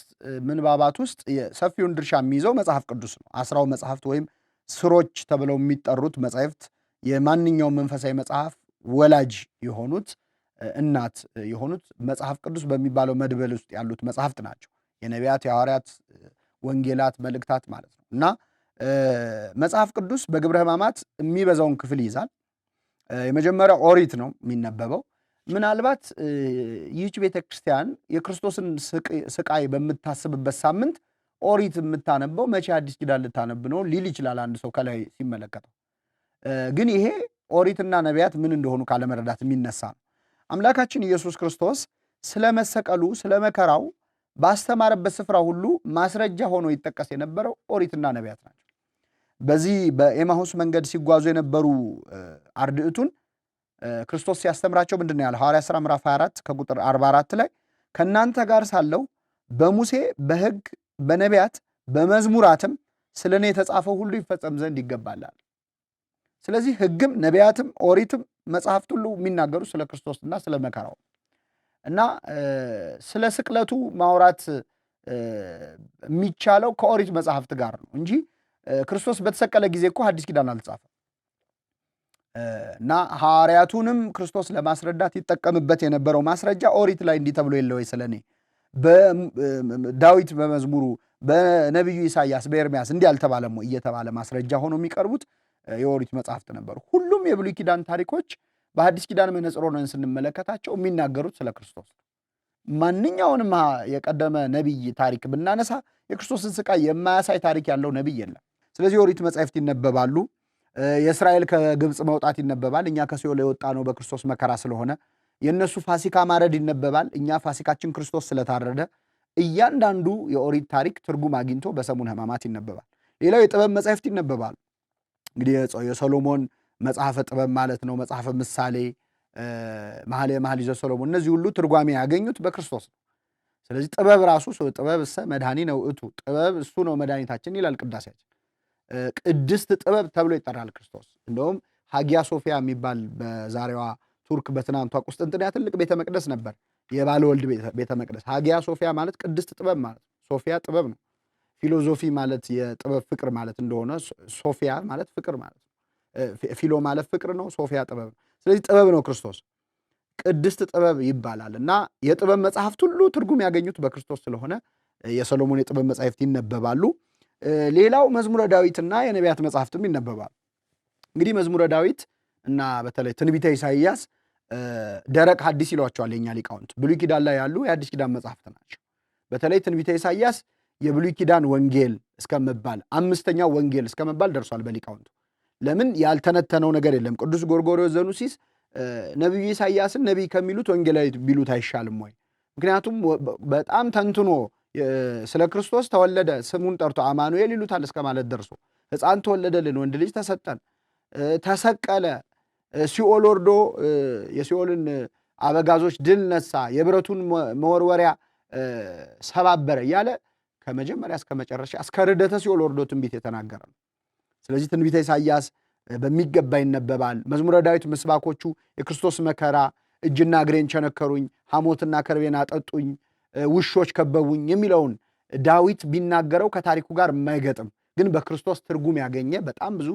ምንባባት ውስጥ ሰፊውን ድርሻ የሚይዘው መጽሐፍ ቅዱስ ነው። 10ው መጽሐፍት ወይም ስሮች ተብለው የሚጠሩት መጻሕፍት የማንኛውም መንፈሳዊ መጽሐፍ ወላጅ የሆኑት እናት የሆኑት መጽሐፍ ቅዱስ በሚባለው መድበል ውስጥ ያሉት መጽሐፍት ናቸው። የነቢያት፣ የሐዋርያት፣ ወንጌላት፣ መልእክታት ማለት ነው። እና መጽሐፍ ቅዱስ በግብረ ሕማማት የሚበዛውን ክፍል ይይዛል። የመጀመሪያው ኦሪት ነው የሚነበበው። ምናልባት ይህች ቤተ ክርስቲያን የክርስቶስን ስቃይ በምታስብበት ሳምንት ኦሪት የምታነበው መቼ አዲስ ኪዳን ልታነብ ነው ሊል ይችላል አንድ ሰው ከላይ ሲመለከተው። ግን ይሄ ኦሪትና ነቢያት ምን እንደሆኑ ካለመረዳት የሚነሳ ነው። አምላካችን ኢየሱስ ክርስቶስ ስለ መሰቀሉ ስለ መከራው ባስተማረበት ስፍራ ሁሉ ማስረጃ ሆኖ ይጠቀስ የነበረው ኦሪትና ነቢያት ናቸው። በዚህ በኤማሁስ መንገድ ሲጓዙ የነበሩ አርድእቱን ክርስቶስ ሲያስተምራቸው ምንድነው ያለው? ሐዋርያት ሥራ ምዕራፍ 24 ከቁጥር 44 ላይ ከእናንተ ጋር ሳለው በሙሴ በሕግ በነቢያት በመዝሙራትም ስለ እኔ የተጻፈው ሁሉ ይፈጸም ዘንድ ይገባላል። ስለዚህ ሕግም ነቢያትም ኦሪትም መጽሐፍት ሁሉ የሚናገሩ ስለ ክርስቶስና ስለ መከራው እና ስለ ስቅለቱ ማውራት የሚቻለው ከኦሪት መጽሐፍት ጋር ነው እንጂ ክርስቶስ በተሰቀለ ጊዜ እኮ አዲስ ኪዳን አልጻፈም። እና ሐዋርያቱንም ክርስቶስ ለማስረዳት ይጠቀምበት የነበረው ማስረጃ ኦሪት ላይ እንዲህ ተብሎ የለ ወይ ስለኔ በዳዊት በመዝሙሩ በነቢዩ ኢሳያስ በኤርምያስ እንዲህ አልተባለም ወይ እየተባለ ማስረጃ ሆኖ የሚቀርቡት የኦሪት መጽሐፍት ነበሩ። ሁሉም የብሉይ ኪዳን ታሪኮች በአዲስ ኪዳን መነጽር ሆነን ስንመለከታቸው የሚናገሩት ስለ ክርስቶስ። ማንኛውንም የቀደመ ነቢይ ታሪክ ብናነሳ የክርስቶስን ስቃይ የማያሳይ ታሪክ ያለው ነቢይ የለም። ስለዚህ የኦሪት መጻሕፍት ይነበባሉ። የእስራኤል ከግብፅ መውጣት ይነበባል። እኛ ከሲኦል የወጣ ነው በክርስቶስ መከራ ስለሆነ። የእነሱ ፋሲካ ማረድ ይነበባል። እኛ ፋሲካችን ክርስቶስ ስለታረደ። እያንዳንዱ የኦሪት ታሪክ ትርጉም አግኝቶ በሰሙነ ሕማማት ይነበባል። ሌላው የጥበብ መጻሕፍት ይነበባሉ። እንግዲህ የሰሎሞን መጽሐፈ ጥበብ ማለት ነው፣ መጽሐፈ ምሳሌ፣ መኃልየ ዘሰሎሞን፣ እነዚህ ሁሉ ትርጓሜ ያገኙት በክርስቶስ ነው። ስለዚህ ጥበብ ራሱ ጥበብ እሰ መድኃኒነ ውእቱ፣ ጥበብ እሱ ነው መድኃኒታችን ይላል ቅዳሴያችን። ቅድስት ጥበብ ተብሎ ይጠራል ክርስቶስ። እንደውም ሃጊያ ሶፊያ የሚባል በዛሬዋ ቱርክ በትናንቷ ቁስጥንጥንያ ትልቅ ቤተ መቅደስ ነበር፣ የባለወልድ ቤተ መቅደስ። ሃጊያ ሶፊያ ማለት ቅድስት ጥበብ ማለት ነው። ሶፊያ ጥበብ ነው። ፊሎዞፊ ማለት የጥበብ ፍቅር ማለት እንደሆነ ሶፊያ ማለት ፍቅር ማለት ነው። ፊሎ ማለት ፍቅር ነው፣ ሶፊያ ጥበብ ነው። ስለዚህ ጥበብ ነው ክርስቶስ፣ ቅድስት ጥበብ ይባላል። እና የጥበብ መጽሐፍት ሁሉ ትርጉም ያገኙት በክርስቶስ ስለሆነ የሰሎሞን የጥበብ መጽሐፍት ይነበባሉ። ሌላው መዝሙረ ዳዊትና የነቢያት መጽሐፍትም ይነበባሉ። እንግዲህ መዝሙረ ዳዊት እና በተለይ ትንቢተ ኢሳይያስ ደረቅ ሐዲስ ይሏቸዋል የኛ ሊቃውንት። ብሉይ ኪዳን ላይ ያሉ የአዲስ ኪዳን መጽሐፍት ናቸው። በተለይ ትንቢተ ኢሳይያስ የብሉይ ኪዳን ወንጌል እስከመባል፣ አምስተኛው ወንጌል እስከመባል ደርሷል በሊቃውንቱ። ለምን ያልተነተነው ነገር የለም። ቅዱስ ጎርጎርዮስ ዘኑሲስ ነቢዩ ኢሳይያስን ነቢይ ከሚሉት ወንጌላዊ ቢሉት አይሻልም ወይ? ምክንያቱም በጣም ተንትኖ ስለ ክርስቶስ ተወለደ ስሙን ጠርቶ አማኑኤል ይሉታል እስከ ማለት ደርሶ ሕፃን ተወለደልን፣ ወንድ ልጅ ተሰጠን፣ ተሰቀለ፣ ሲኦል ወርዶ የሲኦልን አበጋዞች ድል ነሳ፣ የብረቱን መወርወሪያ ሰባበረ እያለ ከመጀመሪያ እስከ መጨረሻ እስከ ርደተ ሲኦል ወርዶ ትንቢት የተናገረ ነው። ስለዚህ ትንቢተ ኢሳይያስ በሚገባ ይነበባል። መዝሙረ ዳዊት ምስባኮቹ የክርስቶስ መከራ፣ እጅና እግሬን ቸነከሩኝ፣ ሐሞትና ከርቤን አጠጡኝ፣ ውሾች ከበቡኝ የሚለውን ዳዊት ቢናገረው ከታሪኩ ጋር የማይገጥም ግን በክርስቶስ ትርጉም ያገኘ በጣም ብዙ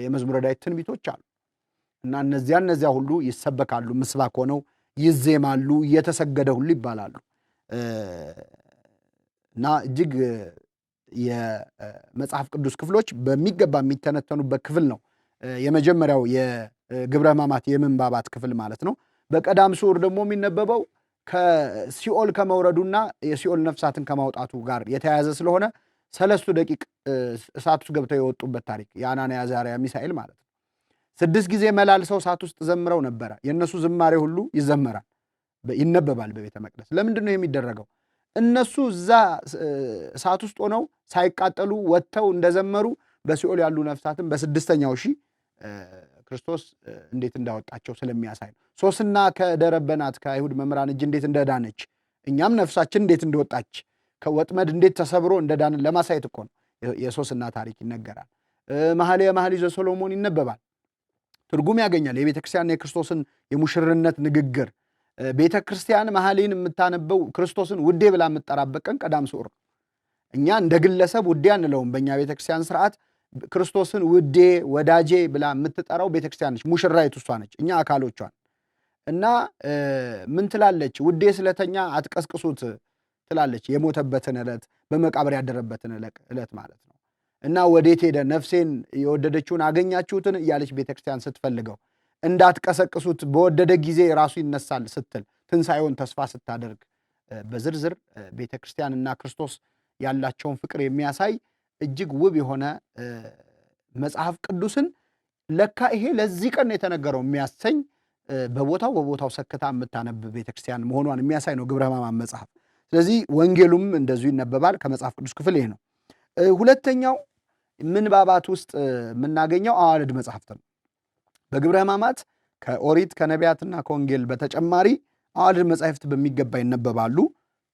የመዝሙረ ዳዊት ትንቢቶች አሉ እና እነዚያ ሁሉ ይሰበካሉ፣ ምስባክ ሆነው ይዜማሉ፣ እየተሰገደ ሁሉ ይባላሉ እና እጅግ የመጽሐፍ ቅዱስ ክፍሎች በሚገባ የሚተነተኑበት ክፍል ነው። የመጀመሪያው የግብረ ሕማማት የምንባባት ክፍል ማለት ነው። በቀዳም ስዑር ደግሞ የሚነበበው ከሲኦል ከመውረዱና የሲኦል ነፍሳትን ከማውጣቱ ጋር የተያያዘ ስለሆነ 3 ደቂቅ እሳት ውስጥ ገብተው የወጡበት ታሪክ የአናንያ አዛርያ ሚሳኤል ማለት ነው። 6 ጊዜ መላልሰው እሳት ውስጥ ዘምረው ነበረ። የእነሱ ዝማሬ ሁሉ ይዘመራል፣ ይነበባል በቤተ መቅደስ። ለምንድን ነው የሚደረገው? እነሱ እዛ እሳት ውስጥ ሆነው ሳይቃጠሉ ወጥተው እንደዘመሩ በሲኦል ያሉ ነፍሳትን በ6ኛው ሺህ ክርስቶስ እንዴት እንዳወጣቸው ስለሚያሳይ ነው። ሶስና ከደረበናት ከአይሁድ መምህራን እጅ እንዴት እንደዳነች እኛም ነፍሳችን እንዴት እንደወጣች ከወጥመድ እንዴት ተሰብሮ እንደዳንን ለማሳየት እኮ ነው የሶስና ታሪክ ይነገራል። መኃልየ ዘሰሎሞን ይነበባል፣ ትርጉም ያገኛል። የቤተ ክርስቲያን የክርስቶስን የሙሽርነት ንግግር ቤተ ክርስቲያን መኃልይን የምታነበው ክርስቶስን ውዴ ብላ የምትጠራበት ቀን ቀዳም ስዑር ነው። እኛ እንደ ግለሰብ ውዴ አንለውም። በእኛ ቤተ ክርስቲያን ስርዓት ክርስቶስን ውዴ ወዳጄ ብላ የምትጠራው ቤተ ክርስቲያን ነች። ሙሽራይቱ እሷ ነች፣ እኛ አካሎቿን እና ምን ትላለች? ውዴ ስለተኛ አትቀስቅሱት ትላለች። የሞተበትን ዕለት በመቃብር ያደረበትን ዕለት ማለት ነው። እና ወዴት ሄደ? ነፍሴን የወደደችውን አገኛችሁትን እያለች ቤተክርስቲያን ስትፈልገው እንዳትቀሰቅሱት በወደደ ጊዜ ራሱ ይነሳል ስትል ትንሣኤውን ተስፋ ስታደርግ በዝርዝር ቤተክርስቲያንና ክርስቶስ ያላቸውን ፍቅር የሚያሳይ እጅግ ውብ የሆነ መጽሐፍ ቅዱስን ለካ ይሄ ለዚህ ቀን የተነገረው የሚያሰኝ በቦታው ሰክታ የምታነብ ቤተክርስቲያን መሆኗን የሚያሳይ ነው ግብረ ሕማማት መጽሐፍ። ስለዚህ ወንጌሉም እንደዚሁ ይነበባል። ከመጽሐፍ ቅዱስ ክፍል ይሄ ነው። ሁለተኛው ምንባባት ውስጥ የምናገኘው አዋልድ መጽሐፍት ነው። በግብረ ሕማማት ከኦሪት ከነቢያትና ከወንጌል በተጨማሪ አዋልድ መጻሕፍት በሚገባ ይነበባሉ።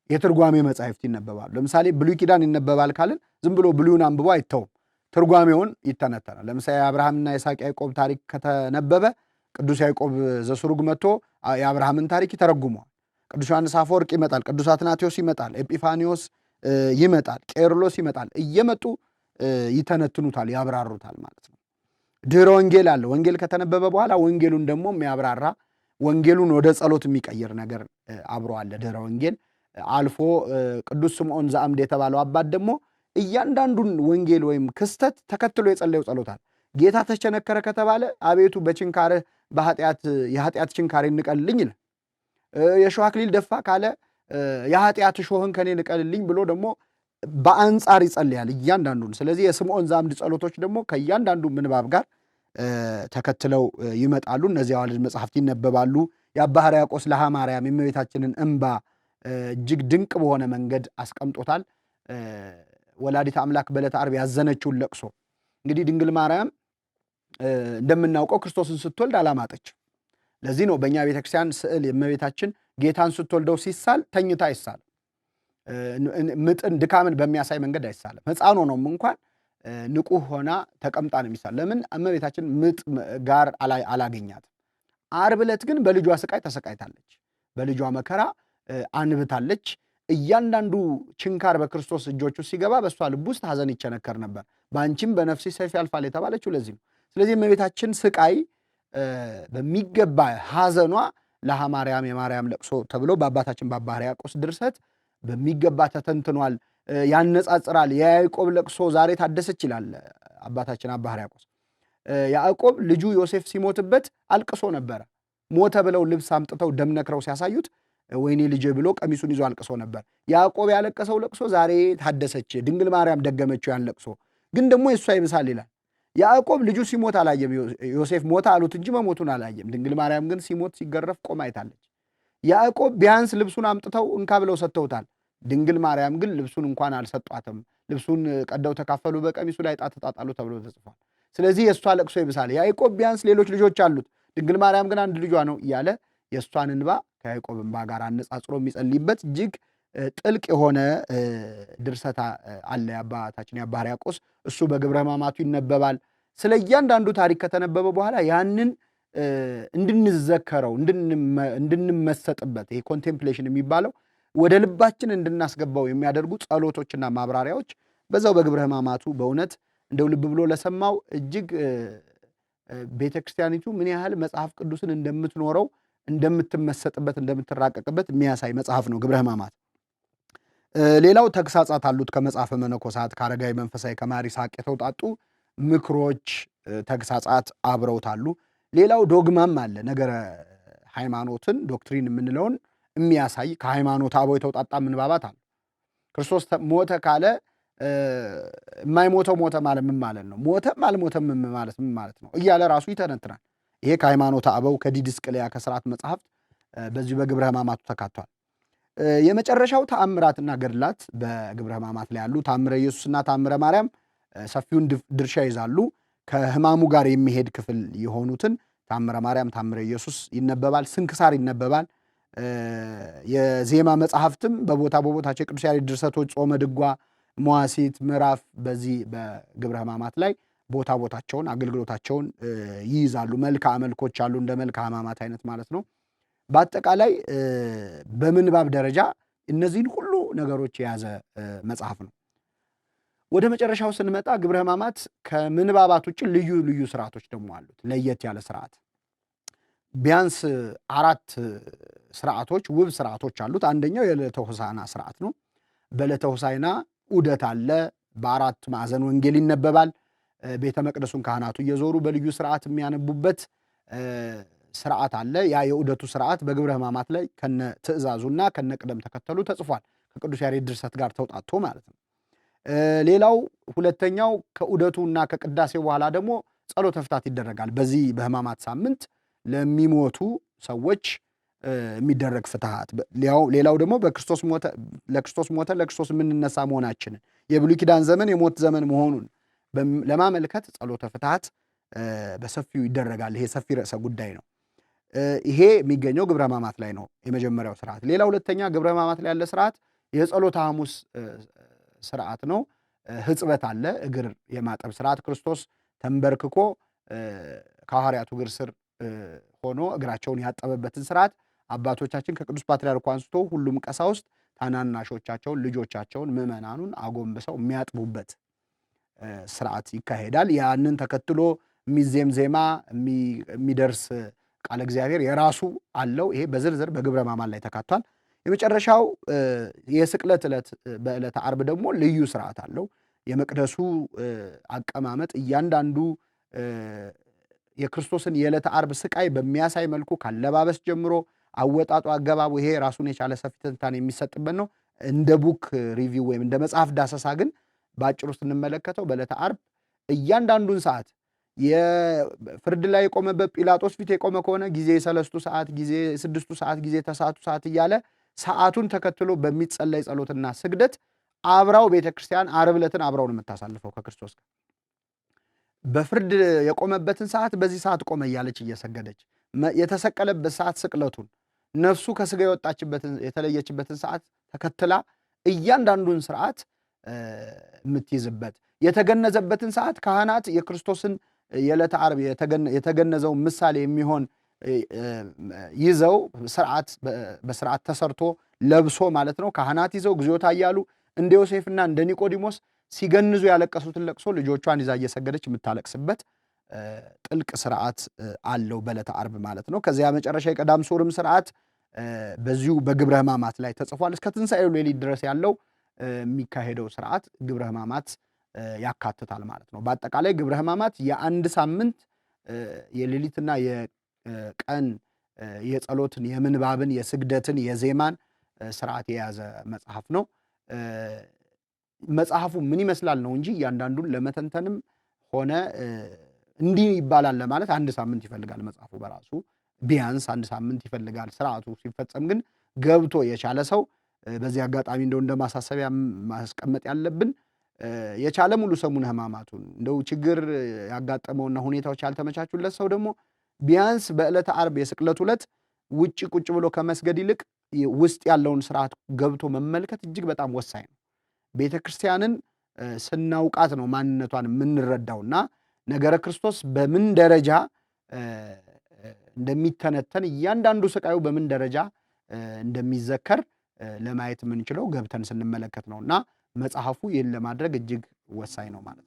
የትርጓሜ መጻሕፍት ይነበባሉ። ለምሳሌ ብሉይ ኪዳን ይነበባል ካልን ዝም ብሎ ብሉይን አንብቦ አይተውም፣ ትርጓሜውን ይተነተናል። ለምሳሌ የአብርሃምና የይስሐቅ ያዕቆብ ታሪክ ከተነበበ ቅዱስ ያዕቆብ ዘስሩግ መጥቶ የአብርሃምን ታሪክ ይተረጉመዋል። ቅዱስ ዮሐንስ አፈወርቅ ይመጣል፣ ቅዱስ አትናቴዎስ ይመጣል፣ ኤጲፋኒዎስ ይመጣል፣ ቄርሎስ ይመጣል። እየመጡ ይተነትኑታል፣ ያብራሩታል ማለት ነው። ድህረ ወንጌል አለ። ወንጌል ከተነበበ በኋላ ወንጌሉን ደግሞ የሚያብራራ ወንጌሉን ወደ ጸሎት የሚቀይር ነገር አብሮ አለ። ድህረ ወንጌል አልፎ ቅዱስ ስምዖን ዘአምድ የተባለው አባት ደግሞ እያንዳንዱን ወንጌል ወይም ክስተት ተከትሎ የጸለየው ጸሎታል። ጌታ ተቸነከረ ከተባለ አቤቱ በችንካርህ የኃጢአት ችንካሬ ንቀልልኝ ይላል። የእሾህ አክሊል ደፋ ካለ የኃጢአት እሾህን ከኔ ንቀልልኝ ብሎ ደግሞ በአንጻር ይጸልያል እያንዳንዱን። ስለዚህ የስምዖን ዘአምድ ጸሎቶች ደግሞ ከእያንዳንዱ ምንባብ ጋር ተከትለው ይመጣሉ። እነዚህ አዋልድ መጽሐፍት ይነበባሉ። የአባ ሕርያቆስ ለሃ ማርያም የእመቤታችንን እንባ እጅግ ድንቅ በሆነ መንገድ አስቀምጦታል። ወላዲት አምላክ በዕለተ ዓርብ ያዘነችውን ለቅሶ እንግዲህ ድንግል ማርያም እንደምናውቀው ክርስቶስን ስትወልድ አላማጠችም። ለዚህ ነው በእኛ ቤተክርስቲያን ስዕል የእመቤታችን ጌታን ስትወልደው ሲሳል ተኝታ አይሳልም። ምጥን ድካምን በሚያሳይ መንገድ አይሳልም። ሕፃን ሆኖም እንኳን ንቁህ ሆና ተቀምጣ ነው የሚሳል። ለምን? እመቤታችን ምጥ ጋር አላገኛትም። ዓርብ ዕለት ግን በልጇ ስቃይ ተሰቃይታለች፣ በልጇ መከራ አንብታለች። እያንዳንዱ ችንካር በክርስቶስ እጆቹ ሲገባ በእሷ ልብ ውስጥ ሐዘን ይቸነከር ነበር። በአንቺም በነፍስሽ ሰይፍ ያልፋል የተባለችው ለዚህ ነው። ስለዚህ እመቤታችን ስቃይ በሚገባ ሐዘኗ ለሃ ማርያም የማርያም ለቅሶ ተብሎ በአባታችን በአባ ሕርያቆስ ድርሰት በሚገባ ተተንትኗል፣ ያነጻጽራል። የያዕቆብ ለቅሶ ዛሬ ታደሰች ይላል አባታችን አባ ሕርያቆስ። ያዕቆብ ልጁ ዮሴፍ ሲሞትበት አልቅሶ ነበረ። ሞተ ብለው ልብስ አምጥተው ደም ነክረው ሲያሳዩት ወይኔ ልጄ ብሎ ቀሚሱን ይዞ አልቅሶ ነበር። ያዕቆብ ያለቀሰው ለቅሶ ዛሬ ታደሰች። ድንግል ማርያም ደገመችው ያን ለቅሶ። ግን ደግሞ የእሷ ይብሳል ይላል። ያዕቆብ ልጁ ሲሞት አላየም። ዮሴፍ ሞተ አሉት እንጂ መሞቱን አላየም። ድንግል ማርያም ግን ሲሞት ሲገረፍ ቆማ አይታለች። ያዕቆብ ቢያንስ ልብሱን አምጥተው እንካ ብለው ሰጥተውታል። ድንግል ማርያም ግን ልብሱን እንኳን አልሰጧትም። ልብሱን ቀደው ተካፈሉ፣ በቀሚሱ ላይ ዕጣ ተጣጣሉ ተብሎ ተጽፏል። ስለዚህ የእሷ ለቅሶ ይብሳል። ያዕቆብ ቢያንስ ሌሎች ልጆች አሉት፣ ድንግል ማርያም ግን አንድ ልጇ ነው እያለ የእሷን እንባ ከያዕቆብ እንባ ጋር አነጻጽሮ የሚጸልይበት እጅግ ጥልቅ የሆነ ድርሰት አለ የአባታችን የአባ ሕርያቆስ። እሱ በግብረ ሕማማቱ ይነበባል። ስለ እያንዳንዱ ታሪክ ከተነበበ በኋላ ያንን እንድንዘከረው እንድንመሰጥበት፣ ይሄ ኮንቴምፕሌሽን የሚባለው ወደ ልባችን እንድናስገባው የሚያደርጉ ጸሎቶችና ማብራሪያዎች በዛው በግብረ ሕማማቱ በእውነት እንደው ልብ ብሎ ለሰማው እጅግ ቤተ ክርስቲያኒቱ ምን ያህል መጽሐፍ ቅዱስን እንደምትኖረው እንደምትመሰጥበት እንደምትራቀቅበት የሚያሳይ መጽሐፍ ነው ግብረ ሕማማት። ሌላው ተግሳጻት አሉት። ከመጽሐፈ መነኮሳት ከአረጋዊ መንፈሳዊ ከማር ይስሐቅ የተውጣጡ ምክሮች፣ ተግሳጻት አብረውታሉ። ሌላው ዶግማም አለ። ነገረ ሃይማኖትን ዶክትሪን የምንለውን የሚያሳይ ከሃይማኖት አበው የተውጣጣ ምንባባት አለ። ክርስቶስ ሞተ ካለ የማይሞተው ሞተ ማለት ምን ማለት ነው? ሞተም አልሞተም ማለት ምን ማለት ነው እያለ ራሱ ይተነትናል። ይሄ ከሃይማኖት አበው ከዲድስቅልያ ከሥርዓት መጽሐፍት በዚሁ በግብረ ሕማማቱ ተካቷል። የመጨረሻው ተአምራትና ገድላት በግብረ ሕማማት ላይ ያሉ ተአምረ ኢየሱስና ተአምረ ማርያም ሰፊውን ድርሻ ይዛሉ። ከሕማሙ ጋር የሚሄድ ክፍል የሆኑትን ተአምረ ማርያም፣ ተአምረ ኢየሱስ ይነበባል። ስንክሳር ይነበባል። የዜማ መጽሐፍትም በቦታቸው የቅዱስ ያሬድ ድርሰቶች፣ ጾመ ድጓ፣ መዋሲት፣ ምዕራፍ በዚህ በግብረ ሕማማት ላይ ቦታቸውን አገልግሎታቸውን ይይዛሉ። መልክዓ መልኮች አሉ፣ እንደ መልክዓ ሕማማት አይነት ማለት ነው። በአጠቃላይ በምንባብ ደረጃ እነዚህን ሁሉ ነገሮች የያዘ መጽሐፍ ነው። ወደ መጨረሻው ስንመጣ ግብረ ሕማማት ከምንባባት ውጭ ልዩ ልዩ ስርዓቶች ደግሞ አሉት። ለየት ያለ ስርዓት ቢያንስ 4 ስርዓቶች ውብ ስርዓቶች አሉት። አንደኛው የዕለተ ሆሳዕና ስርዓት ነው። በዕለተ ሆሳዕና ዑደት አለ። በ4 ማዕዘን ወንጌል ይነበባል። ቤተ መቅደሱን ካህናቱ እየዞሩ በልዩ ስርዓት የሚያነቡበት ስርዓት አለ። ያ የዑደቱ ስርዓት በግብረ ሕማማት ላይ ከነ ትእዛዙና ከነ ቅደም ተከተሉ ተጽፏል። ከቅዱስ ያሬድ ድርሰት ጋር ተውጣቶ ማለት ነው። ሌላው ሁለተኛው ከዑደቱና ከቅዳሴው በኋላ ደግሞ ጸሎተ ፍታት ይደረጋል። በዚህ በሕማማት ሳምንት ለሚሞቱ ሰዎች የሚደረግ ፍትሐት። ሌላው ደግሞ ለክርስቶስ ሞተ ለክርስቶስ የምንነሳ መሆናችንን የብሉይ ኪዳን ዘመን የሞት ዘመን መሆኑን ለማመልከት ጸሎተ ፍትሐት በሰፊው ይደረጋል። ይሄ ሰፊ ርዕሰ ጉዳይ ነው። ይሄ የሚገኘው ግብረ ሕማማት ላይ ነው የመጀመሪያው ስርዓት። ሌላ ሁለተኛ ግብረ ሕማማት ላይ ያለ ስርዓት የጸሎተ ሐሙስ ስርዓት ነው። ሕጽበት አለ፣ እግር የማጠብ ስርዓት። ክርስቶስ ተንበርክኮ ከሐዋርያቱ እግር ስር ሆኖ እግራቸውን ያጠበበትን ስርዓት አባቶቻችን ከቅዱስ ፓትርያርኩ አንስቶ ሁሉም ቀሳውስት ታናናሾቻቸውን፣ ልጆቻቸውን፣ ምዕመናኑን አጎንብሰው የሚያጥቡበት ስርዓት ይካሄዳል። ያንን ተከትሎ የሚዜም ዜማ የሚደርስ ቃለ እግዚአብሔር የራሱ አለው። ይሄ በዝርዝር በግብረ ሕማማት ላይ ተካቷል። የመጨረሻው የስቅለት ዕለት በዕለተ ዓርብ ደግሞ ልዩ ስርዓት አለው። የመቅደሱ አቀማመጥ እያንዳንዱ የክርስቶስን የዕለተ ዓርብ ስቃይ በሚያሳይ መልኩ ካለባበስ ጀምሮ አወጣጡ፣ አገባቡ ይሄ ራሱን የቻለ ሰፊ ትንታኔ የሚሰጥበት ነው። እንደ ቡክ ሪቪው ወይም እንደ መጽሐፍ ዳሰሳ ግን በአጭሩ ስንመለከተው በዕለተ ዓርብ እያንዳንዱን ሰዓት የፍርድ ላይ የቆመበት ጲላጦስ ፊት የቆመ ከሆነ ጊዜ የሰለስቱ ሰዓት፣ ጊዜ የስድስቱ ሰዓት፣ ጊዜ የተሳቱ ሰዓት እያለ ሰዓቱን ተከትሎ በሚጸለይ ጸሎትና ስግደት አብራው ቤተክርስቲያን ዓርብ ዕለትን አብራው ነው የምታሳልፈው ከክርስቶስ ጋር። በፍርድ የቆመበትን ሰዓት በዚህ ሰዓት ቆመ እያለች እየሰገደች፣ የተሰቀለበት ሰዓት ስቅለቱን፣ ነፍሱ ከስጋ የወጣችበትን የተለየችበትን ሰዓት ተከትላ እያንዳንዱን ስርዓት የምትይዝበት፣ የተገነዘበትን ሰዓት ካህናት የክርስቶስን የዕለተ ዓርብ የተገነዘውን ምሳሌ የሚሆን ይዘው በስርዓት ተሰርቶ ለብሶ ማለት ነው ካህናት ይዘው እግዚኦታ እያሉ እንደ ዮሴፍና እንደ ኒቆዲሞስ ሲገንዙ ያለቀሱትን ለቅሶ ልጆቿን ይዛ እየሰገደች የምታለቅስበት ጥልቅ ስርዓት አለው በዕለተ ዓርብ ማለት ነው። ከዚያ መጨረሻ የቀዳም ሱርም ስርዓት በዚሁ በግብረ ሕማማት ላይ ተጽፏል። እስከ ትንሣኤው ሌሊት ድረስ ያለው የሚካሄደው ስርዓት ግብረ ሕማማት ያካትታል ማለት ነው። በአጠቃላይ ግብረ ሕማማት የአንድ ሳምንት የሌሊትና የቀን የጸሎትን፣ የምንባብን፣ የስግደትን፣ የዜማን ስርዓት የያዘ መጽሐፍ ነው። መጽሐፉ ምን ይመስላል ነው እንጂ እያንዳንዱን ለመተንተንም ሆነ እንዲህ ይባላል ለማለት አንድ ሳምንት ይፈልጋል። መጽሐፉ በራሱ ቢያንስ አንድ ሳምንት ይፈልጋል። ስርዓቱ ሲፈጸም ግን ገብቶ የቻለ ሰው በዚህ አጋጣሚ እንደው እንደ ማሳሰቢያ ማስቀመጥ ያለብን የቻለ ሙሉ ሰሙነ ሕማማቱን እንደው ችግር ያጋጠመውና ሁኔታዎች ያልተመቻቹለት ሰው ደግሞ ቢያንስ በዕለተ ዓርብ የስቅለቱ ዕለት ውጭ ቁጭ ብሎ ከመስገድ ይልቅ ውስጥ ያለውን ስርዓት ገብቶ መመልከት እጅግ በጣም ወሳኝ ነው። ቤተ ክርስቲያንን ስናውቃት ነው ማንነቷን የምንረዳውና ነገረ ክርስቶስ በምን ደረጃ እንደሚተነተን እያንዳንዱ ስቃዩ በምን ደረጃ እንደሚዘከር ለማየት የምንችለው ገብተን ስንመለከት ነውና መጽሐፉ ይህን ለማድረግ እጅግ ወሳኝ ነው ማለት ነው።